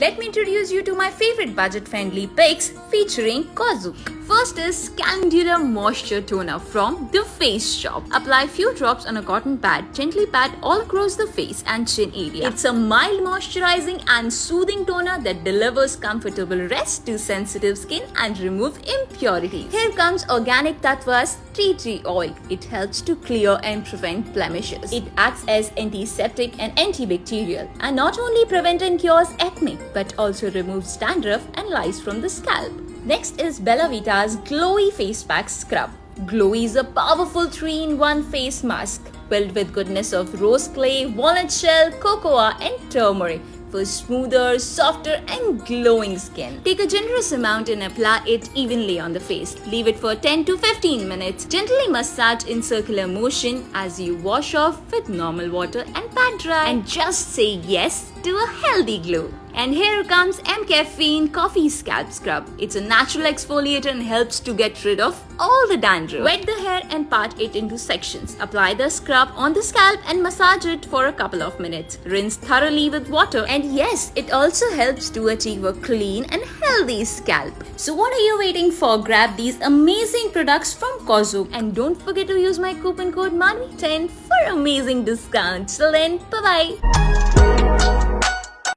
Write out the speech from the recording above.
Let me introduce you to my favorite budget-friendly picks featuring Cossouq. First is Calendula Moisture Toner from The Face Shop. Apply few drops on a cotton pad. Gently pat all across the face and chin area. It's a mild moisturizing and soothing toner that delivers comfortable rest to sensitive skin and remove impurities. Here comes organic Tatva Tea Tree Oil. It helps to clear and prevent blemishes. It acts as antiseptic and antibacterial and not only prevents and cures acne but also removes dandruff and lice from the scalp. Next is Vita's Glowey Face Pack Scrub. Glowey is a powerful 3-in-1 face mask filled with goodness of rose clay, walnut shell, cocoa and turmeric for smoother, softer and glowing skin. Take a generous amount and apply it evenly on the face. Leave it for 10 to 15 minutes. Gently massage in circular motion as you wash off with normal water and pat dry. And just say yes to a healthy glow. And here comes Mcaffeine Coffee Scalp Scrub. It's a natural exfoliator and helps to get rid of all the dandruff. Wet the hair and part it into sections. Apply the scrub on the scalp and massage it for a couple of minutes. Rinse thoroughly with water. And yes, it also helps to achieve a clean and healthy scalp. So what are you waiting for? Grab these amazing products from Cossouq. And don't forget to use my coupon code Manvi10 for amazing discounts. Till then, bye-bye.